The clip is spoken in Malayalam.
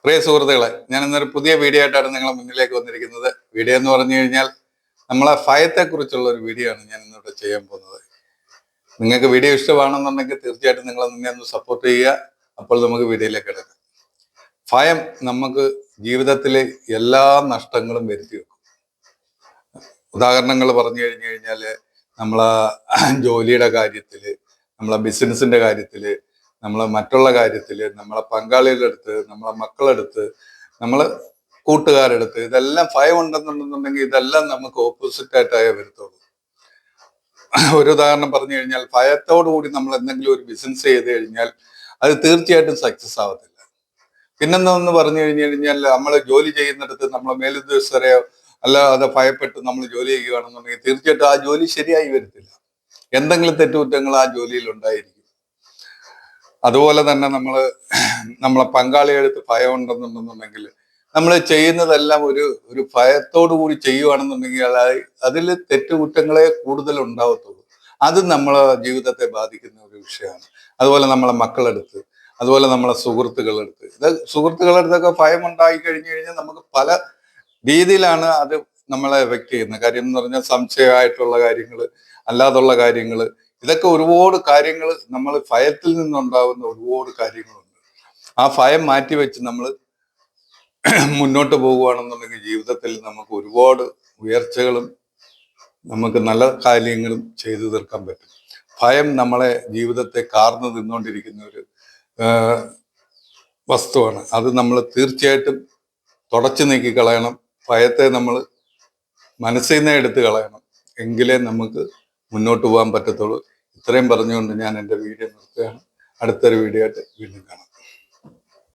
പ്രിയ സുഹൃത്തുക്കളെ, ഞാൻ ഇന്നൊരു പുതിയ വീഡിയോ ആയിട്ടാണ് നിങ്ങളുടെ മുന്നിലേക്ക് വന്നിരിക്കുന്നത്. വീഡിയോ എന്ന് പറഞ്ഞു കഴിഞ്ഞാൽ നമ്മളെ ഭയത്തെക്കുറിച്ചുള്ള ഒരു വീഡിയോ ആണ് ഞാൻ ഇന്നിവിടെ ചെയ്യാൻ പോകുന്നത്. നിങ്ങൾക്ക് വീഡിയോ ഇഷ്ടമാണെന്നുണ്ടെങ്കിൽ തീർച്ചയായിട്ടും നിങ്ങൾ നിന്നെ ഒന്ന് സപ്പോർട്ട് ചെയ്യുക. അപ്പോൾ നമുക്ക് വീഡിയോയിലേക്ക് കിടക്കാം. ഭയം നമുക്ക് ജീവിതത്തിലെ എല്ലാ നഷ്ടങ്ങളും വരുത്തി വെക്കും. ഉദാഹരണങ്ങൾ പറഞ്ഞു കഴിഞ്ഞു കഴിഞ്ഞാൽ നമ്മളെ ജോലിയുടെ കാര്യത്തിൽ, നമ്മളെ ബിസിനസിന്റെ കാര്യത്തിൽ, നമ്മളെ മറ്റുള്ള കാര്യത്തിൽ, നമ്മളെ പങ്കാളികളുടെ അടുത്ത്, നമ്മളെ മക്കളെടുത്ത്, നമ്മള് കൂട്ടുകാരെടുത്ത്, ഇതെല്ലാം ഭയം ഉണ്ടെന്നുണ്ടെന്നുണ്ടെങ്കിൽ ഇതെല്ലാം നമുക്ക് ഓപ്പോസിറ്റ് ആയിട്ടായേ വരത്തുള്ളൂ. ഒരു ഉദാഹരണം പറഞ്ഞു കഴിഞ്ഞാൽ, ഭയത്തോടു കൂടി നമ്മൾ എന്തെങ്കിലും ഒരു ബിസിനസ് ചെയ്ത് കഴിഞ്ഞാൽ അത് തീർച്ചയായിട്ടും സക്സസ് ആവത്തില്ല. പിന്നെന്താന്ന് പറഞ്ഞു കഴിഞ്ഞാൽ നമ്മൾ ജോലി ചെയ്യുന്നിടത്ത് നമ്മളെ മേലുദ്യോഗസ്ഥരെയോ അല്ലാതെ ഭയപ്പെട്ട് നമ്മൾ ജോലി ചെയ്യുകയാണെന്നുണ്ടെങ്കിൽ തീർച്ചയായിട്ടും ആ ജോലി ശരിയായി വരത്തില്ല. എന്തെങ്കിലും തെറ്റുകുറ്റങ്ങൾ ആ ജോലിയിൽ ഉണ്ടായിരിക്കും. അതുപോലെ തന്നെ നമ്മളെ പങ്കാളിയെടുത്ത് ഭയം ഉണ്ടെന്നുണ്ടെന്നുണ്ടെങ്കിൽ നമ്മൾ ചെയ്യുന്നതെല്ലാം ഒരു ഭയത്തോടു കൂടി ചെയ്യുകയാണെന്നുണ്ടെങ്കിൽ അതിൽ തെറ്റുകുറ്റങ്ങളെ കൂടുതൽ ഉണ്ടാവത്തുള്ളൂ. അത് നമ്മളെ ജീവിതത്തെ ബാധിക്കുന്ന ഒരു വിഷയമാണ്. അതുപോലെ നമ്മളെ മക്കളെടുത്ത്, അതുപോലെ നമ്മളെ സുഹൃത്തുക്കളെടുത്ത്, സുഹൃത്തുക്കളെടുത്തൊക്കെ ഭയം ഉണ്ടായി കഴിഞ്ഞു കഴിഞ്ഞാൽ നമുക്ക് പല രീതിയിലാണ് അത് നമ്മളെ എഫക്ട് ചെയ്യുന്നത്. കാര്യം എന്ന് പറഞ്ഞാൽ സംശയമായിട്ടുള്ള കാര്യങ്ങൾ, അല്ലാതുള്ള കാര്യങ്ങൾ, ഇതൊക്കെ ഒരുപാട് കാര്യങ്ങൾ നമ്മൾ ഭയത്തിൽ നിന്നുണ്ടാകുന്ന ഒരുപാട് കാര്യങ്ങളുണ്ട്. ആ ഭയം മാറ്റിവെച്ച് നമ്മൾ മുന്നോട്ട് പോകുകയാണെന്നുണ്ടെങ്കിൽ ജീവിതത്തിൽ നമുക്ക് ഒരുപാട് ഉയർച്ചകളും നമുക്ക് നല്ല കാര്യങ്ങളും ചെയ്തു തീർക്കാൻ പറ്റും. ഭയം നമ്മളെ ജീവിതത്തെ കാർന്നു തിന്നുകൊണ്ടിരിക്കുന്ന ഒരു വസ്തുവാണ്. അത് നമ്മൾ തീർച്ചയായിട്ടും തുടച്ചു നീക്കി കളയണം. ഭയത്തെ നമ്മൾ മനസ്സിൽ നിന്ന് എടുത്ത് കളയണം. എങ്കിലേ നമുക്ക് മുന്നോട്ട് പോകാൻ പറ്റത്തുള്ളൂ. ഇത്രയും പറഞ്ഞുകൊണ്ട് ഞാൻ എൻ്റെ വീഡിയോ നിർത്തുകയാണ്. അടുത്തൊരു വീഡിയോ ആയിട്ട് വീണ്ടും കാണാം.